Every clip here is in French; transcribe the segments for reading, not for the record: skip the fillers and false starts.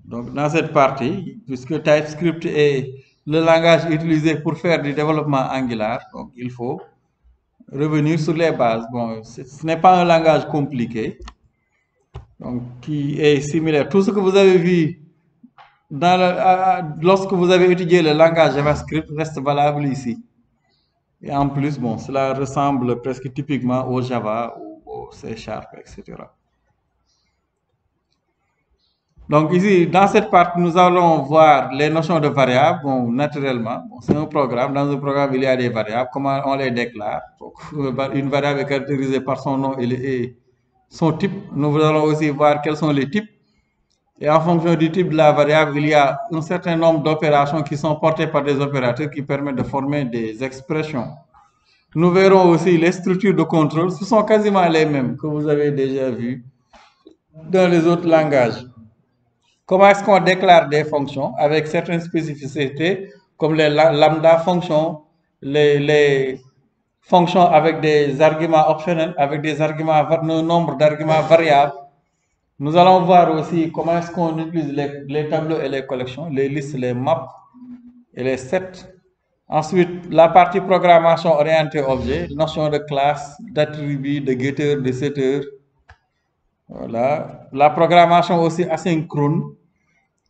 Donc, dans cette partie, puisque TypeScript est le langage utilisé pour faire du développement Angular, donc il faut revenir sur les bases. Bon, ce n'est pas un langage compliqué, donc qui est similaire. Tout ce que vous avez vu lorsque vous avez étudié le langage JavaScript reste valable ici. Et en plus, bon, cela ressemble presque typiquement au Java ou au C Sharp, etc. Donc ici, dans cette partie, nous allons voir les notions de variables. Bon, naturellement, bon, c'est un programme. Dans un programme, il y a des variables. Comment on les déclare? Donc, une variable est caractérisée par son nom et son type. Nous allons aussi voir quels sont les types. Et en fonction du type de la variable, il y a un certain nombre d'opérations qui sont portées par des opérateurs qui permettent de former des expressions. Nous verrons aussi les structures de contrôle. Ce sont quasiment les mêmes que vous avez déjà vues dans les autres langages. Comment est-ce qu'on déclare des fonctions avec certaines spécificités, comme les lambda fonctions, les fonctions avec des arguments optionnels, avec des arguments, un nombre d'arguments variables. Nous allons voir aussi comment est-ce qu'on utilise les tableaux et les collections, les listes, les maps et les sets. Ensuite, la partie programmation orientée objet, notion de classe, d'attribut, de getter, de setter. Voilà. La programmation aussi asynchrone,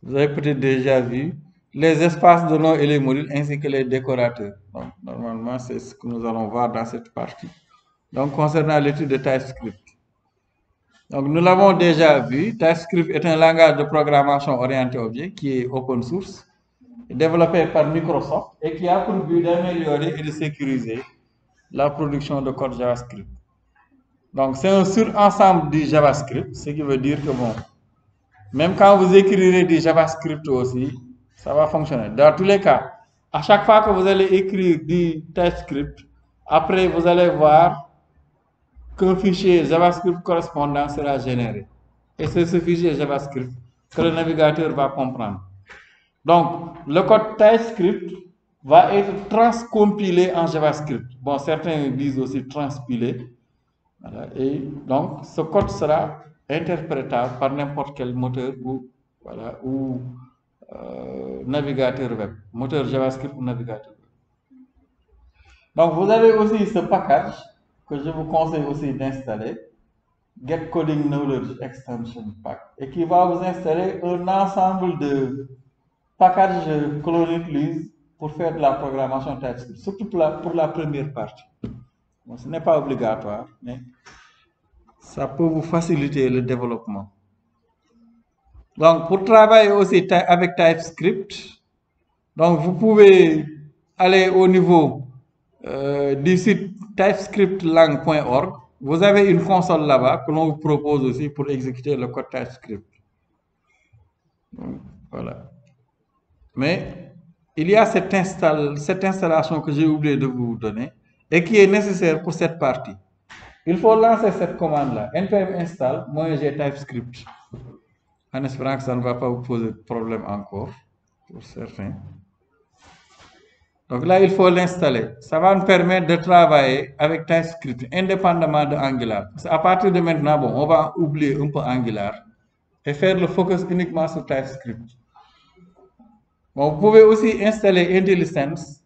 vous avez peut-être déjà vu, les espaces de nom et les modules ainsi que les décorateurs. Donc, normalement, c'est ce que nous allons voir dans cette partie. Donc, concernant l'étude de TypeScript. Donc, nous l'avons déjà vu, TypeScript est un langage de programmation orienté objet qui est open source, développé par Microsoft et qui a pour but d'améliorer et de sécuriser la production de code JavaScript. Donc, c'est un sur-ensemble du JavaScript, ce qui veut dire que, bon, même quand vous écrirez du JavaScript aussi, ça va fonctionner. Dans tous les cas, à chaque fois que vous allez écrire du TypeScript, après vous allez voir qu'un fichier JavaScript correspondant sera généré. Et c'est ce fichier JavaScript que le navigateur va comprendre. Donc, le code TypeScript va être transcompilé en JavaScript. Bon, certains disent aussi transpilé. Voilà. Et donc, ce code sera interprétable par n'importe quel moteur ou, voilà, ou navigateur web, moteur JavaScript ou navigateur web. Donc, vous avez aussi ce package que je vous conseille aussi d'installer, Get Coding Knowledge Extension Pack, et qui va vous installer un ensemble de packages que l'on utilise pour faire de la programmation TypeScript, surtout pour la première partie. Bon, ce n'est pas obligatoire, mais ça peut vous faciliter le développement. Donc, pour travailler aussi avec TypeScript, donc vous pouvez aller au niveau du site typescriptlang.org. Vous avez une console là-bas que l'on vous propose aussi pour exécuter le code TypeScript. Donc, voilà. Mais il y a cette installation que j'ai oublié de vous donner et qui est nécessaire pour cette partie. Il faut lancer cette commande-là, npm install -g TypeScript, en espérant que ça ne va pas vous poser de problème encore, pour certains. Donc là, il faut l'installer. Ça va nous permettre de travailler avec TypeScript indépendamment de Angular. Parce qu'à partir de maintenant, bon, on va oublier un peu Angular et faire le focus uniquement sur TypeScript. Bon, vous pouvez aussi installer IntelliSense.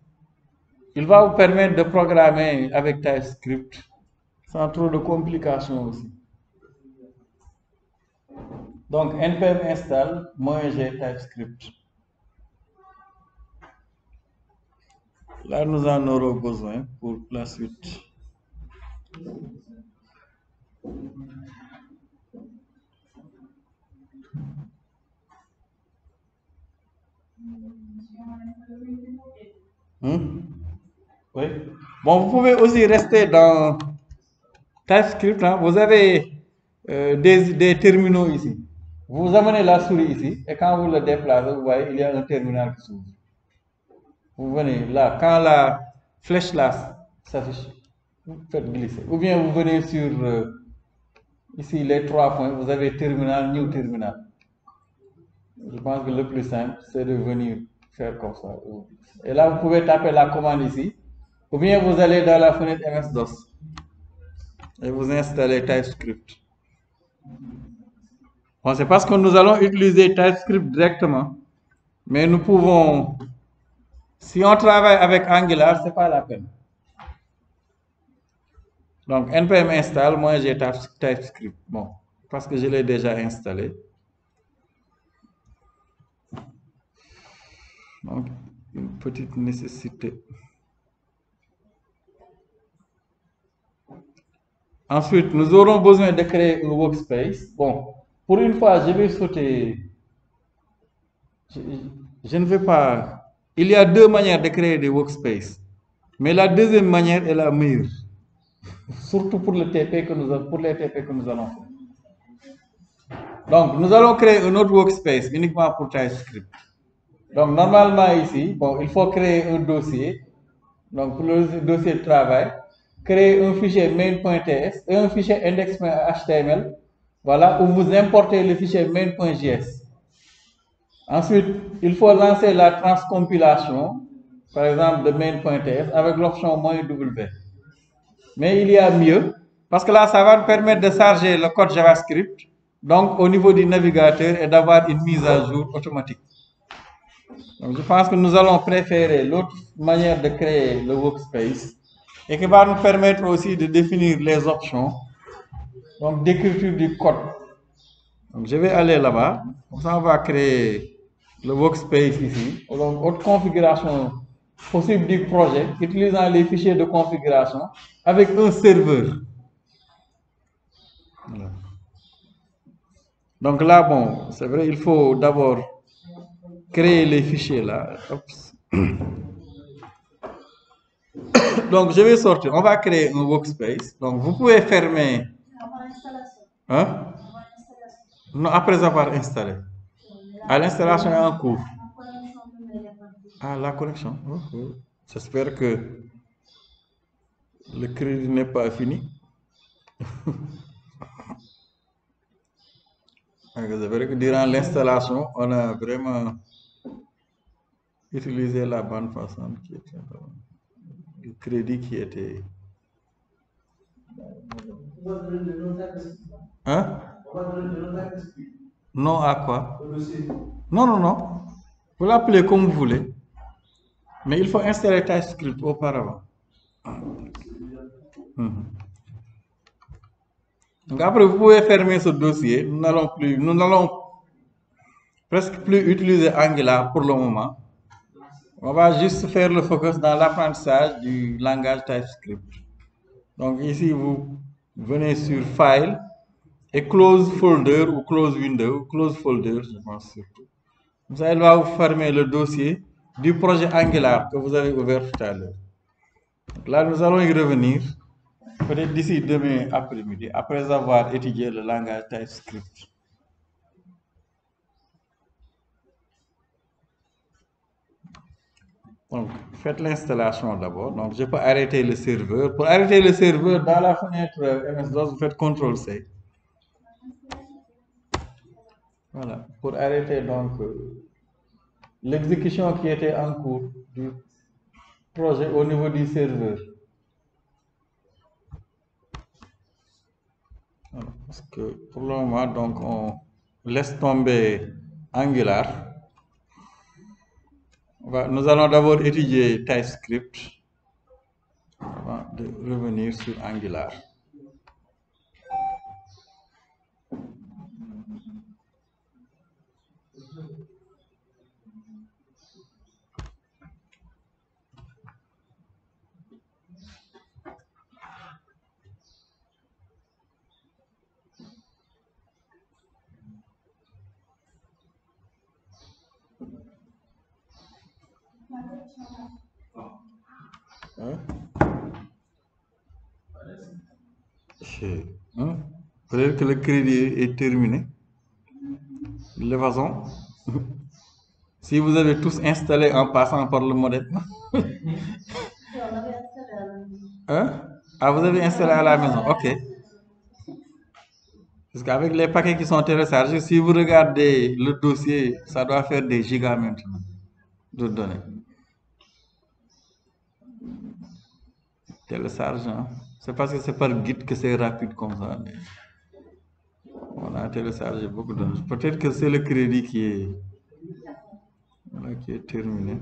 Il va vous permettre de programmer avec TypeScript sans trop de complications aussi. Donc, npm install -g TypeScript. Là, nous en aurons besoin pour la suite. Oui. Bon, vous pouvez aussi rester dans TypeScript. Hein. Vous avez des terminaux ici. Vous amenez la souris ici et quand vous le déplacez, vous voyez, il y a un terminal qui s'ouvre. Vous venez là, quand la flèche là s'affiche, vous faites glisser. Ou bien vous venez sur ici les 3 points, vous avez terminal, new terminal. Je pense que le plus simple, c'est de venir faire comme ça. Et là, vous pouvez taper la commande ici. Ou bien vous allez dans la fenêtre MS-DOS et vous installez TypeScript. Bon, c'est parce que nous allons utiliser TypeScript directement, mais nous pouvons, si on travaille avec Angular, c'est pas la peine. Donc, npm install, moi j'ai TypeScript. Bon, parce que je l'ai déjà installé. Donc, une petite nécessité. Ensuite, nous aurons besoin de créer un workspace. Bon, pour une fois, je vais sauter. Je, je ne vais pas. Il y a deux manières de créer des workspaces. Mais la deuxième manière est la meilleure. Surtout pour, le TP que pour les TP que nous allons faire. Donc, nous allons créer un autre workspace uniquement pour TypeScript. Donc, normalement ici, bon, il faut créer un dossier. Donc, pour le dossier de travail, créer un fichier main.ts et un fichier index.html. Voilà, où vous importez le fichier main.js. Ensuite, il faut lancer la transcompilation, par exemple de main.ts, avec l'option "-w". Mais il y a mieux, parce que là, ça va nous permettre de charger le code JavaScript, donc au niveau du navigateur, et d'avoir une mise à jour automatique. Donc, je pense que nous allons préférer l'autre manière de créer le workspace, et qui va nous permettre aussi de définir les options, donc d'écriture du code. Donc, je vais aller là-bas, comme ça on va créer le workspace ici, donc autre configuration possible du projet, utilisant les fichiers de configuration avec un serveur. Voilà. Donc là, bon, c'est vrai, il faut d'abord créer les fichiers là. Donc, je vais sortir. On va créer un workspace. Donc, vous pouvez fermer. Hein? Non, après avoir installé. À l'installation est en cours. Ah, la connexion. J'espère que le crédit n'est pas fini. C'est vrai que durant l'installation, on a vraiment utilisé la bonne façon qui était le crédit qui était. Hein? Non à quoi? Non, non, non. Vous l'appelez comme vous voulez. Mais il faut installer TypeScript auparavant. Donc après, vous pouvez fermer ce dossier. Nous n'allons presque plus utiliser Angular pour le moment. On va juste faire le focus dans l'apprentissage du langage TypeScript. Donc ici, vous venez sur File et Close Folder ou Close Window, Close Folder, je pense surtout. Comme ça, elle va vous fermer le dossier du projet Angular que vous avez ouvert tout à l'heure. Là, nous allons y revenir, peut-être d'ici demain après-midi, après avoir étudié le langage TypeScript. Donc, faites l'installation d'abord. Donc, je peux arrêter le serveur. Pour arrêter le serveur, dans la fenêtre MS-DOS, vous faites CTRL-C. Voilà. Pour arrêter donc l'exécution qui était en cours du projet au niveau du serveur. Voilà. Parce que pour le moment, donc, on laisse tomber Angular. Nous allons d'abord étudier TypeScript avant de revenir sur Angular. Hein? Hein? Peut-être que le crédit est terminé. De toute façon, si vous avez tous installé en passant par le modèle. Hein? Ah, vous avez installé à la maison, ok. Parce qu'avec les paquets qui sont téléchargés, si vous regardez le dossier, ça doit faire des gigas maintenant de données. Télécharge, hein? C'est parce que c'est par Git que c'est rapide comme ça. On a téléchargé beaucoup de données. Peut-être que c'est le crédit voilà, qui est terminé.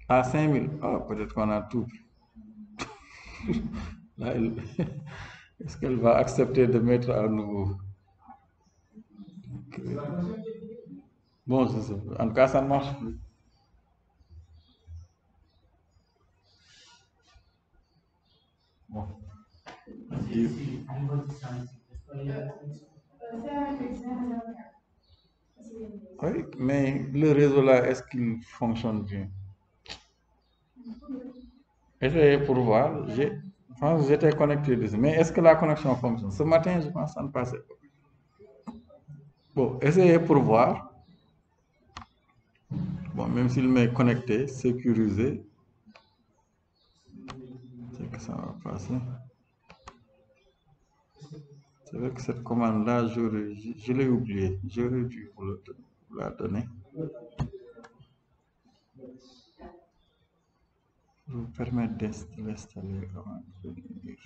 À 5000. Ah, peut-être qu'on a tout. Là, est-ce qu'elle va accepter de mettre à nouveau? Bon, c'est ça. En tout cas, ça ne marche plus. Bon. Oui, mais le réseau là, est-ce qu'il fonctionne bien? Essayez pour voir. Je pense que j'étais connecté dessus. Mais est-ce que la connexion fonctionne? Ce matin, je pense que ça ne passait pas. Bon, essayez pour voir. Bon, même s'il m'est connecté, sécurisé, c'est que ça va passer. C'est vrai que cette commande-là, je l'ai oubliée. J'aurais dû vous la donner. Vous permettre de l'installer avant de venir.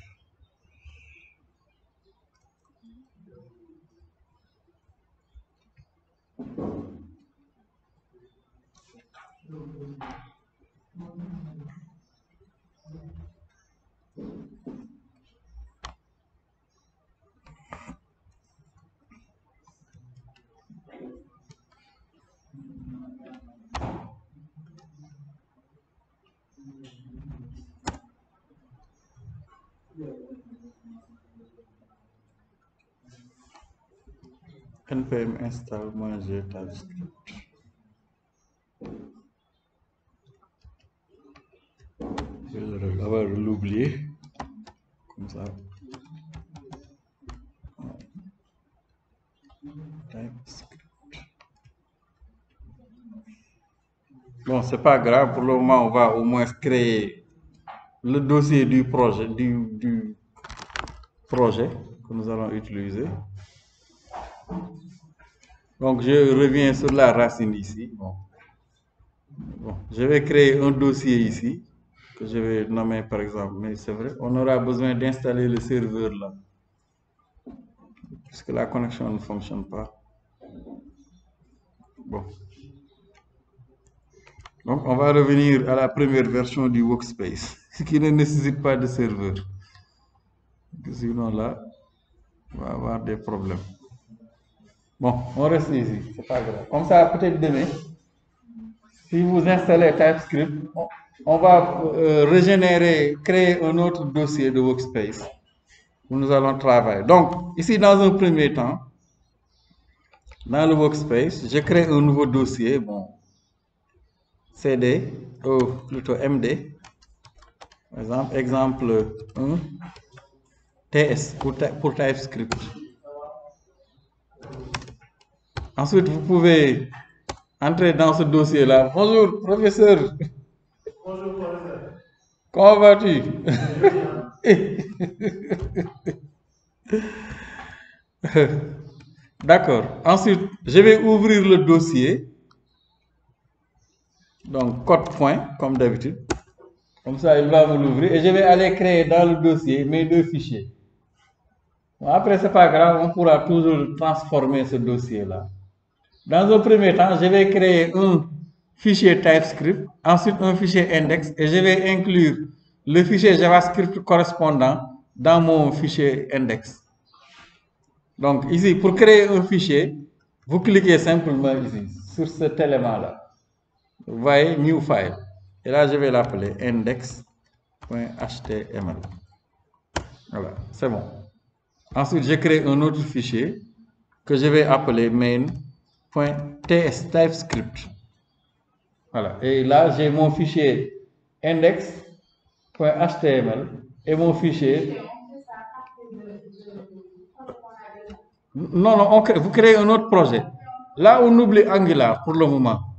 npm install -g TypeScript. Je vais l'oublier. Comme ça. TypeScript. Bon, c'est pas grave. Pour le moment, on va au moins créer le dossier du projet, du projet que nous allons utiliser. Donc, je reviens sur la racine ici. Bon, je vais créer un dossier ici que je vais nommer par exemple. Mais c'est vrai, on aura besoin d'installer le serveur là. Puisque la connexion ne fonctionne pas. Bon. Donc, on va revenir à la première version du workspace, qui ne nécessite pas de serveur. Sinon, là, on va avoir des problèmes. Bon, on reste ici, c'est pas grave. Comme ça, peut-être demain, si vous installez TypeScript, on va régénérer, créer un autre dossier de workspace où nous allons travailler. Donc, ici, dans un premier temps, dans le workspace, je crée un nouveau dossier, bon, CD, ou plutôt MD, par exemple, exemple 1, TS pour TypeScript. Ensuite, vous pouvez entrer dans ce dossier-là. Bonjour, professeur. Bonjour, professeur. Comment vas-tu? D'accord. Ensuite, je vais ouvrir le dossier. Donc, code point, comme d'habitude. Comme ça, il va me l'ouvrir. Et je vais aller créer dans le dossier mes deux fichiers. Bon, après, ce n'est pas grave, on pourra toujours transformer ce dossier-là. Dans un premier temps, je vais créer un fichier TypeScript, ensuite un fichier index, et je vais inclure le fichier JavaScript correspondant dans mon fichier index. Donc ici, pour créer un fichier, vous cliquez simplement ici, sur cet élément-là. Vous voyez, New File. Et là, je vais l'appeler index.html. Voilà, c'est bon. Ensuite, je crée un autre fichier que je vais appeler main.ts TypeScript. Voilà. Et là, j'ai mon fichier index.html et mon fichier. Non, non, vous créez un autre projet. Là, on oublie Angular pour le moment.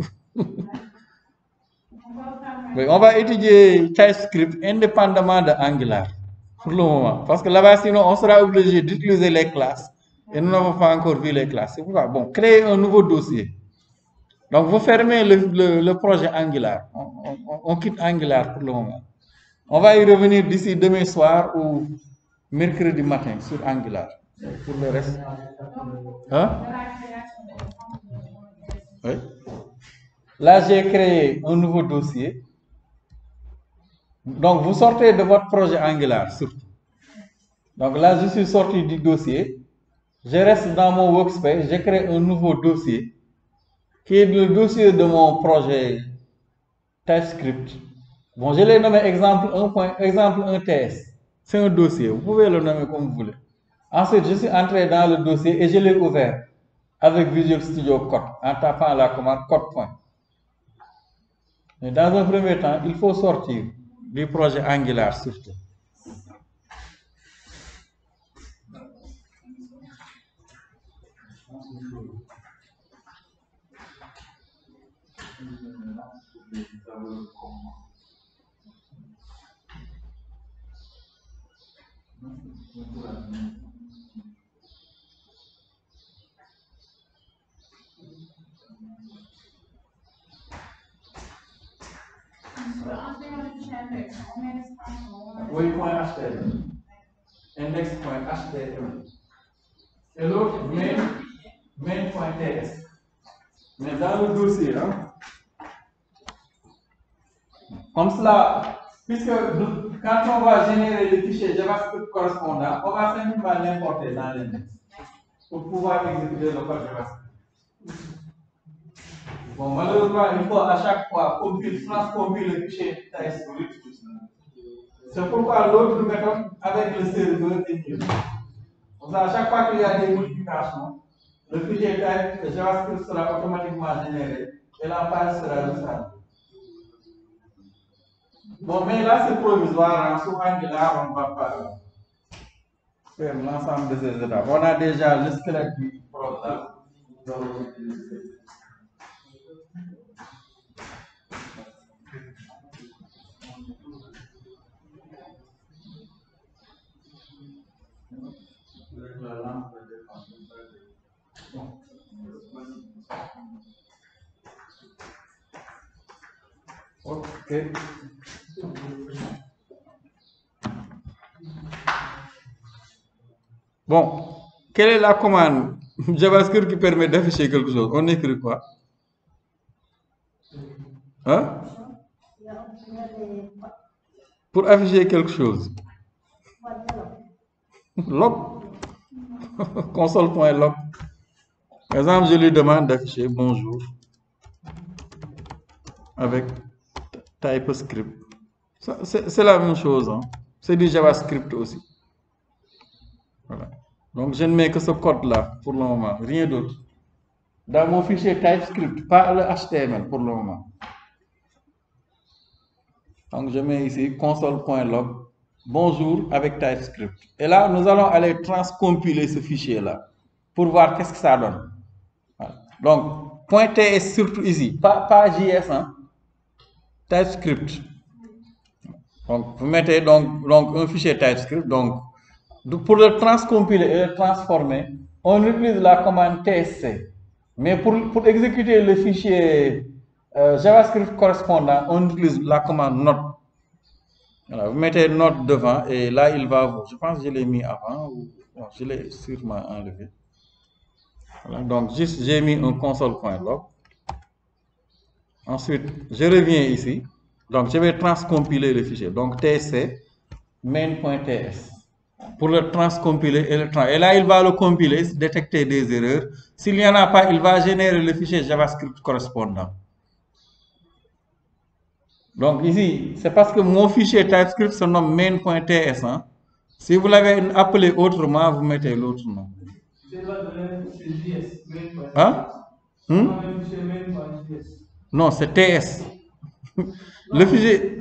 Oui, on va étudier TypeScript indépendamment de Angular pour le moment. Parce que là-bas, sinon, on sera obligé d'utiliser les classes. Et nous n'avons pas encore vu les classes. C'est pourquoi, bon, créer un nouveau dossier. Donc, vous fermez le projet Angular. On quitte Angular pour le moment. On va y revenir d'ici demain soir ou mercredi matin sur Angular. Pour le reste. Hein? Oui. Là, j'ai créé un nouveau dossier. Donc, vous sortez de votre projet Angular, surtout. Donc là, je suis sorti du dossier. Je reste dans mon workspace. J'ai créé un nouveau dossier qui est le dossier de mon projet TypeScript. Bon, je l'ai nommé exemple 1.ts. C'est un dossier. Vous pouvez le nommer comme vous voulez. Ensuite, je suis entré dans le dossier et je l'ai ouvert avec Visual Studio Code en tapant la commande code. Mais dans un premier temps, il faut sortir du projet Angular surtout. Oui, .html. Index.html. Et l'autre, main.ts. Mais dans le dossier, hein, comme cela, puisque quand on va générer le fichier JavaScript correspondant, on va simplement l'importer dans l'index pour pouvoir exécuter le code JavaScript. Bon, malheureusement, il faut à chaque fois transcompiler le fichier TypeScript. C'est pourquoi l'autre méthode avec le serveur est mieux. Donc, à chaque fois qu'il y a des modifications, le fichier JavaScript sera automatiquement généré et la page sera rechargée. Bon, mais là c'est provisoire, sur Angular, on ne va pas faire l'ensemble de ces étapes. On a déjà le squelette du programme. Ok. Bon, quelle est la commande JavaScript qui permet d'afficher quelque chose? On écrit quoi? Hein? Pour afficher quelque chose. Log. Console.log. Par exemple, je lui demande d'afficher bonjour avec TypeScript. C'est la même chose. Hein? C'est du JavaScript aussi. Voilà. Donc, je ne mets que ce code-là pour le moment, rien d'autre. Dans mon fichier TypeScript, pas le HTML pour le moment. Donc, je mets ici console.log bonjour avec TypeScript. Et là, nous allons aller transcompiler ce fichier-là pour voir qu'est-ce que ça donne. Voilà. Donc, .ts surtout ici, pas JS, hein? TypeScript. Donc, vous mettez donc un fichier TypeScript. Donc, pour le transcompiler et le transformer, on utilise la commande tsc. Mais pour exécuter le fichier JavaScript correspondant, on utilise la commande note. Voilà, vous mettez note devant et là, il va vous. Je pense que je l'ai mis avant ou bon, je l'ai sûrement enlevé. Voilà, donc, juste j'ai mis un console.log. Ensuite, je reviens ici. Donc, je vais transcompiler le fichier. Donc, tsc main.ts pour le transcompiler et le et là, il va le compiler, détecter des erreurs. S'il n'y en a pas, il va générer le fichier JavaScript correspondant. Donc ici, c'est parce que mon fichier TypeScript se nomme main.ts. Hein? Si vous l'avez appelé autrement, vous mettez l'autre nom. Hein? Non, c'est TS. Le fichier,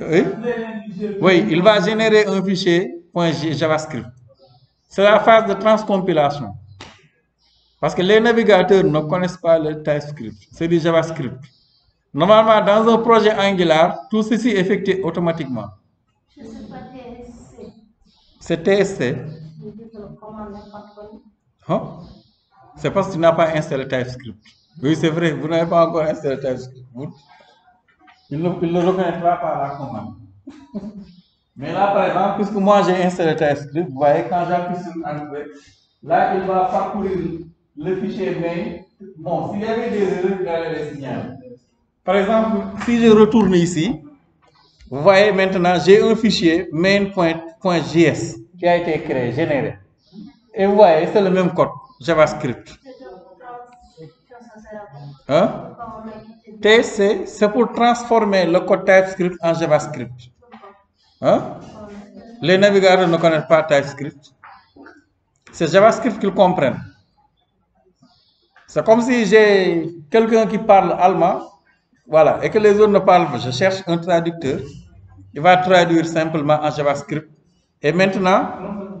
oui, il va générer un fichier .javascript. C'est la phase de transcompilation. Parce que les navigateurs ne connaissent pas le TypeScript, c'est du JavaScript. Normalement, dans un projet Angular, tout ceci est effectué automatiquement. C'est TSC. Hein? C'est parce que tu n'as pas installé TypeScript. Oui, c'est vrai, vous n'avez pas encore installé TypeScript. Il ne le reconnaîtra pas la commande. Mais là, par exemple, puisque moi j'ai installé TypeScript, vous voyez, quand j'appuie sur Entrée, là, il va parcourir le fichier main. Bon, s'il y avait des erreurs, il allait les signaler. Par exemple, si je retourne ici, vous voyez maintenant, j'ai un fichier main.js qui a été créé, généré. Et vous voyez, c'est le même code, JavaScript. Hein? C'est pour transformer le code TypeScript en JavaScript. Hein? Les navigateurs ne connaissent pas TypeScript. C'est JavaScript qu'ils comprennent. C'est comme si j'ai quelqu'un qui parle allemand, voilà, et que les autres ne parlent pas. Je cherche un traducteur. Il va traduire simplement en JavaScript. Et maintenant,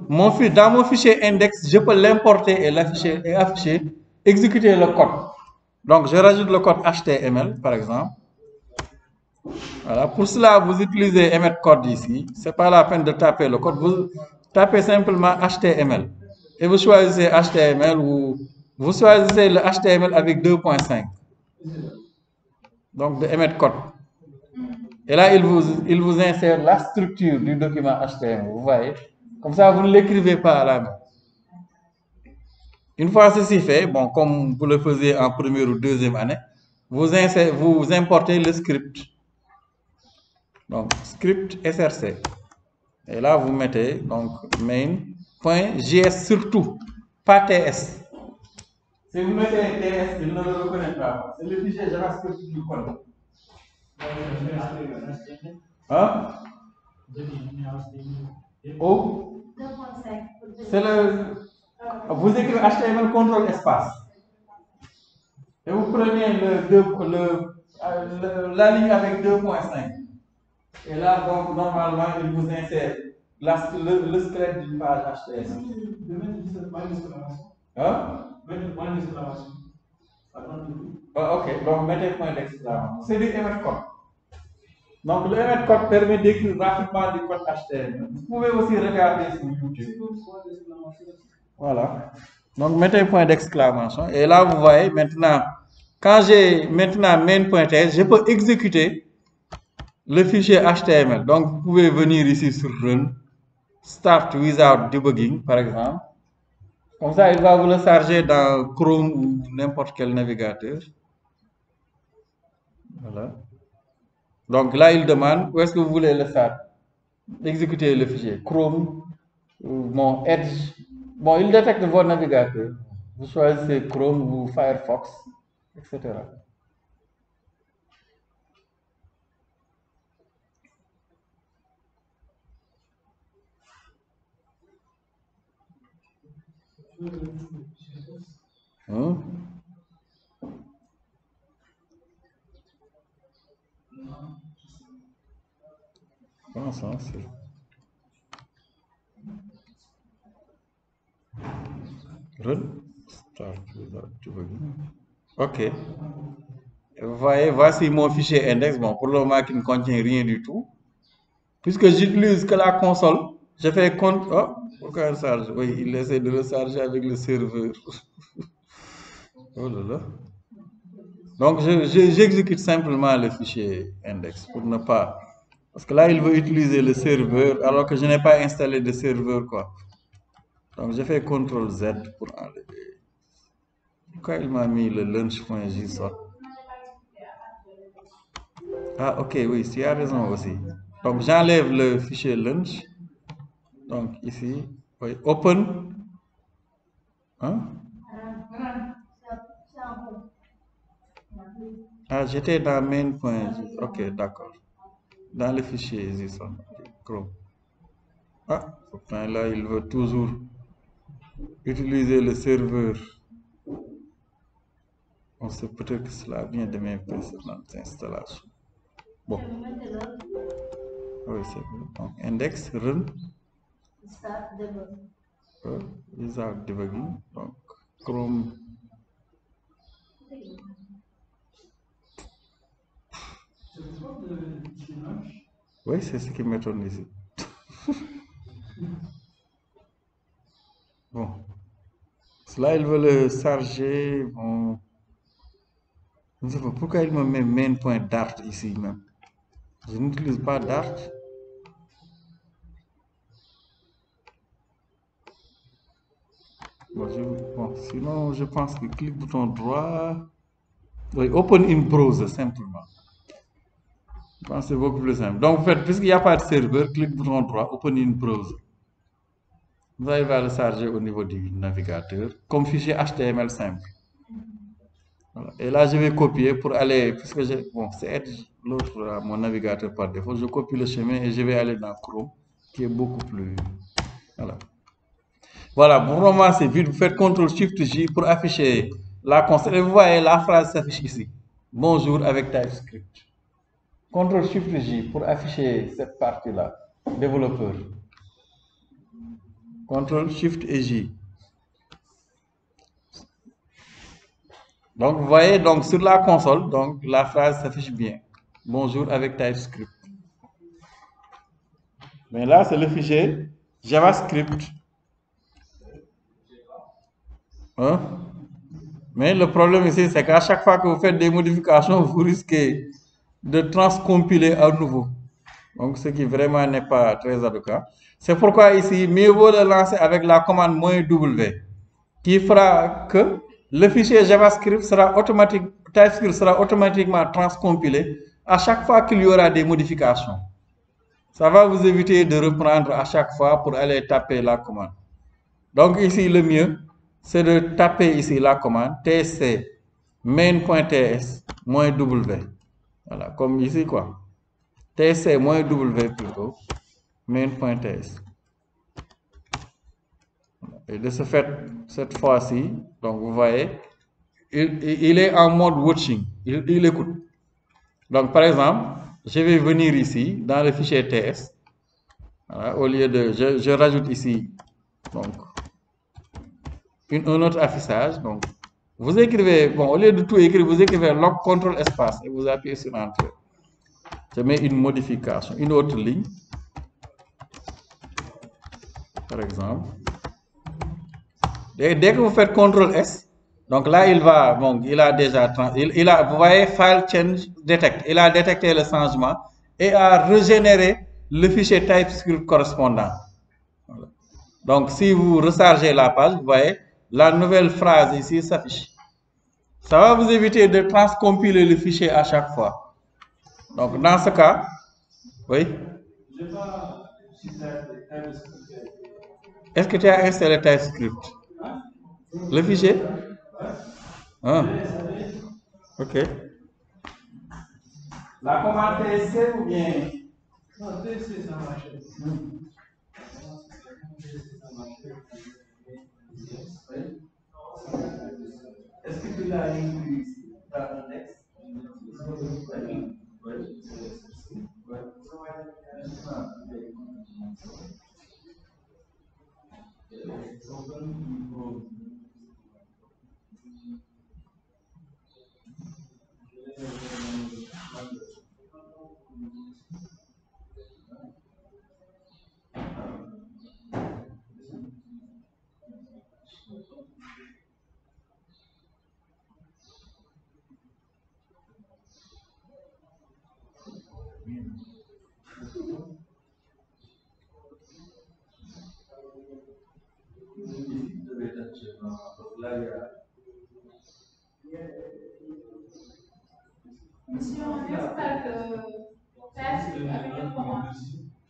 dans mon fichier index, je peux l'importer et l'afficher, exécuter le code. Donc, je rajoute le code HTML, par exemple. Voilà. Pour cela, vous utilisez mcode ici. Ce n'est pas la peine de taper le code. Vous tapez simplement HTML. Et vous choisissez HTML ou vous choisissez le HTML avec 2.5. Donc, de mcode. Et là, il vous insère la structure du document HTML. Vous voyez? Comme ça, vous ne l'écrivez pas à la main. Une fois ceci fait, bon, comme vous le faisiez en première ou deuxième année, vous importez le script. Donc, script src. Et là, vous mettez donc main.js surtout, pas ts. Si vous mettez ts, il ne le reconnaîtra pas. C'est le fichier JavaScript qui le connaît. Hein? Oh? C'est le. Vous écrivez HTML contrôle espace. Et vous prenez la ligne avec 2.5. Et là, donc, normalement, il vous insère le squelette d'une page HTML. Hein? Ok, donc mettez point d'exclamation. C'est du mcode. Donc, le mcode permet d'écrire rapidement du code HTML. Vous pouvez aussi regarder sur YouTube. Voilà. Donc, mettez point d'exclamation. Et là, vous voyez maintenant, quand j'ai maintenant main.ts, je peux exécuter le fichier HTML. Donc, vous pouvez venir ici sur Run, Start Without Debugging, par exemple. Comme ça, il va vous le charger dans Chrome ou n'importe quel navigateur. Voilà. Donc là, il demande où est-ce que vous voulez le faire. Exécuter le fichier Chrome, mon Edge. Bon, il détecte votre navigateur. Vous choisissez Chrome ou Firefox, etc. Hein? Comment ça, c'est... Run, start without debugging. Ok. Vous voyez, voici mon fichier index. Bon, pour le moment, qui ne contient rien du tout. Puisque j'utilise que la console, je fais compte. Oh, aucun charge. Oui, il essaie de le charger avec le serveur. Oh là là. Donc, j'exécute simplement le fichier index pour ne pas. Parce que là, il veut utiliser le serveur alors que je n'ai pas installé de serveur, quoi. Donc, je fais CTRL Z pour enlever. Pourquoi il m'a mis le launch.json? Ah, ok, oui, tu as raison aussi. Donc, j'enlève le fichier launch. Donc, ici, oui, open. Hein? Ah, j'étais dans main.json. Ok, d'accord. Dans le fichier JSON. Chrome. Ah, enfin là, il veut toujours utiliser le serveur. On sait peut-être que cela vient de mes précédentes installations. Bon. Oui, c'est bon. Donc, index, run. Start debugging. Without debugging. Donc, Chrome. Oui, c'est ce qui m'étonne ici. Bon. Cela, il veut le charger. Bon. Je ne sais pas pourquoi il me met main.dart ici même. Je n'utilise pas Dart. Bon, sinon, je pense que clic bouton droit. Oui, Open in Browser, simplement. Je pense que c'est beaucoup plus simple. Donc, vous faites, puisqu'il n'y a pas de serveur, clic bouton droit, Open in Browser. Vous allez le charger au niveau du navigateur, comme fichier HTML simple. Voilà. Et là, je vais copier pour aller, puisque bon, c'est Edge, l'autre, mon navigateur par défaut. Je copie le chemin et je vais aller dans Chrome, qui est beaucoup plus. Voilà. Voilà, pour le moment, c'est vite. Vous faites CTRL-SHIFT-J pour afficher la console. Et vous voyez, la phrase s'affiche ici. Bonjour avec TypeScript. CTRL-SHIFT-J pour afficher cette partie-là. Développeur. CTRL-SHIFT et J. Donc, vous voyez, donc, sur la console, donc, la phrase s'affiche bien. Bonjour avec TypeScript. Mais là, c'est le fichier JavaScript. Hein? Mais le problème ici, c'est qu'à chaque fois que vous faites des modifications, vous risquez de transcompiler à nouveau. Donc, ce qui vraiment n'est pas très adéquat. C'est pourquoi ici, mieux vaut le lancer avec la commande "-w", qui fera que le fichier JavaScript sera automatique, TypeScript sera automatiquement transcompilé à chaque fois qu'il y aura des modifications. Ça va vous éviter de reprendre à chaque fois pour aller taper la commande. Donc ici, le mieux, c'est de taper ici la commande tc main.ts -w. Voilà, comme ici quoi. tc -w plutôt, main.ts. Et de ce fait, cette fois-ci, donc vous voyez, il est en mode watching, il écoute. Donc par exemple, je vais venir ici dans le fichier TS. Voilà, au lieu de, je rajoute ici donc un autre affichage. Donc vous écrivez, bon, au lieu de tout écrire, vous écrivez log contrôle espace et vous appuyez sur Enter. Je mets une modification, une autre ligne, par exemple. Et dès que vous faites CTRL S, donc là, il va, bon, il a déjà, vous voyez, File Change Detect, il a détecté le changement et a régénéré le fichier TypeScript correspondant. Voilà. Donc, si vous rechargez la page, vous voyez, la nouvelle phrase ici s'affiche. Ça va vous éviter de transcompiler le fichier à chaque fois. Donc, dans ce cas, oui. Est-ce que tu as installé TypeScript? Le fichier? Ah. Ok. La commande TSC ou bien? Non, TSC, ça marche. Est-ce que tu l'as inclus ici dans l'index? Monsieur, on installe TypeScript avec une commande.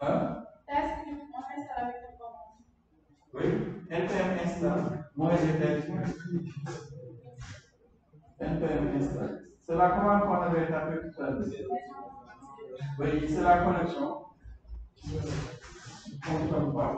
Hein? TypeScript, on installe avec une commande. Oui, npm install. Moi, j'ai TypeScript. npm install. C'est la commande qu'on avait tapée tout à l'heure. Oui, c'est la connexion. Fonctionne pas.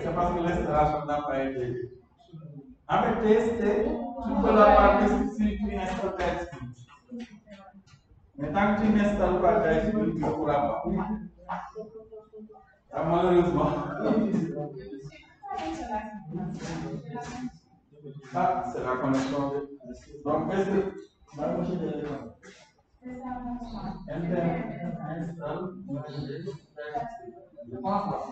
C'est parce que l'installation n'a pas été. En fait, TST, tu peux l'avoir que si tu installes TypeScript. Mais tant que tu n'installes pas TypeScript, tu ne pourras pas. Ah, malheureusement. Ah, c'est la connexion. Donc, est-ce que. Je pense pas.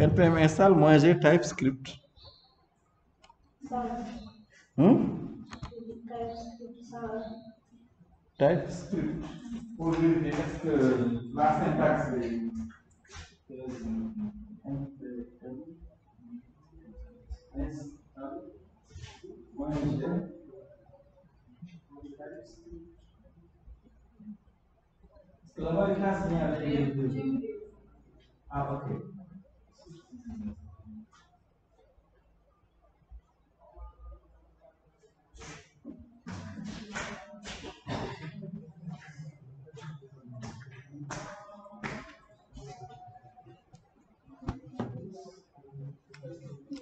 npm install moins g TypeScript. TypeScript. Pour vérifier est-ce que la syntaxe est. Là-bas, il y a signalé. Ah, ok.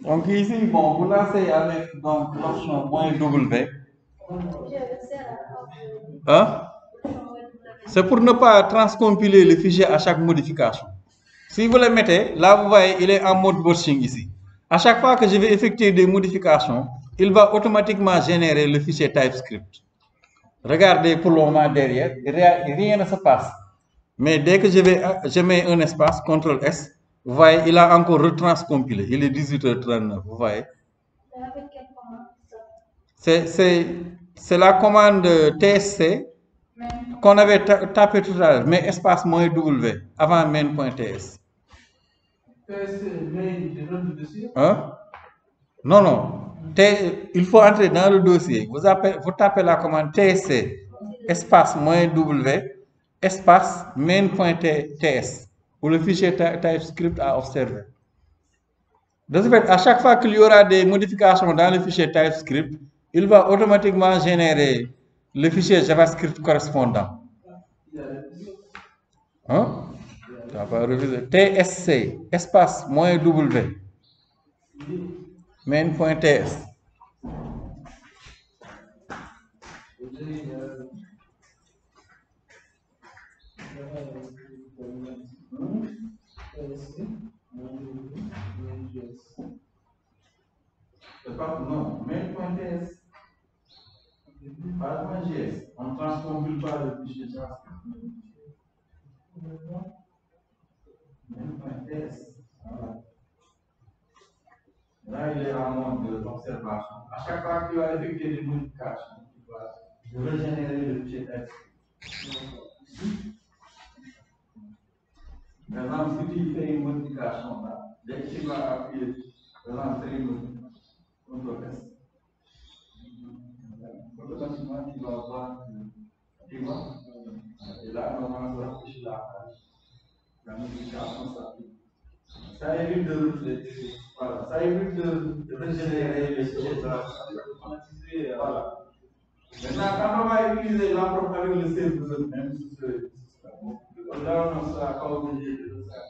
Donc ici, bon, vous lancez avec l'option "-w". Hein? C'est pour ne pas transcompiler le fichier à chaque modification. Si vous le mettez, là vous voyez, il est en mode watching ici. À chaque fois que je vais effectuer des modifications, il va automatiquement générer le fichier TypeScript. Regardez pour le moment derrière, rien ne se passe. Mais dès que je mets un espace, CTRL S, vous voyez, il a encore retranscompilé. Il est 18h39, vous voyez. C'est la commande TSC qu'on avait tapé tout à l'heure, mais espace "-w" avant main.ts. Hein? Non, non. Il faut entrer dans le dossier. Vous tapez la commande TSC, espace "-w", espace main.ts, où le fichier TypeScript à observer. De ce fait, à chaque fois qu'il y aura des modifications dans le fichier TypeScript, il va automatiquement générer le fichier JavaScript correspondant. Hein? Tu n'as pas révisé. TSC, espace "-w", main.ts. Non, main.ts. Pas .js. On ne transcompile pas le fichier JavaScript. Main.ts. Voilà. Là, il est en mode d'observation. À chaque fois que tu vas effectuer des modifications, tu vas régénérer le fichier TypeScript. Par exemple, si tu fais une modification là, dès que tu vas appuyer, par exemple, faire une modification, CTRL S, automatiquement tu vas voir, tu vois, et là, normalement, ça affiche la modification s'applique. Ça évite voilà, ça évite de régénérer les fichiers automatisés. Voilà. Maintenant, quand on va utiliser l'approche avec le serveur, même si là, on ne sera pas obligé de le faire.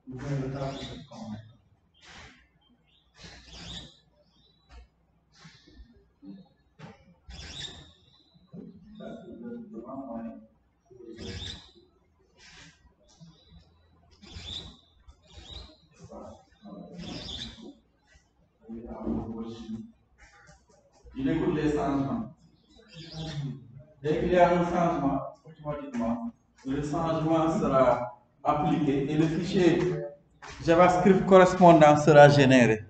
Vous pouvez le faire sur cette commande. Dès qu'il y a un changement, automatiquement, le changement sera appliqué et le fichier JavaScript correspondant sera généré.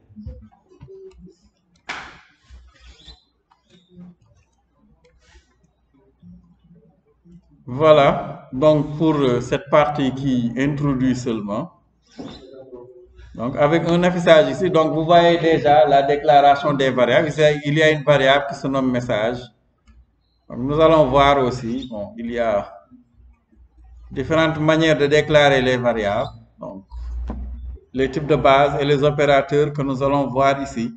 Voilà, donc pour cette partie qui introduit seulement. Donc avec un affichage ici, donc vous voyez déjà la déclaration des variables. Ici, il y a une variable qui se nomme message. Donc nous allons voir aussi, bon, il y a différentes manières de déclarer les variables. Donc, les types de base et les opérateurs que nous allons voir ici.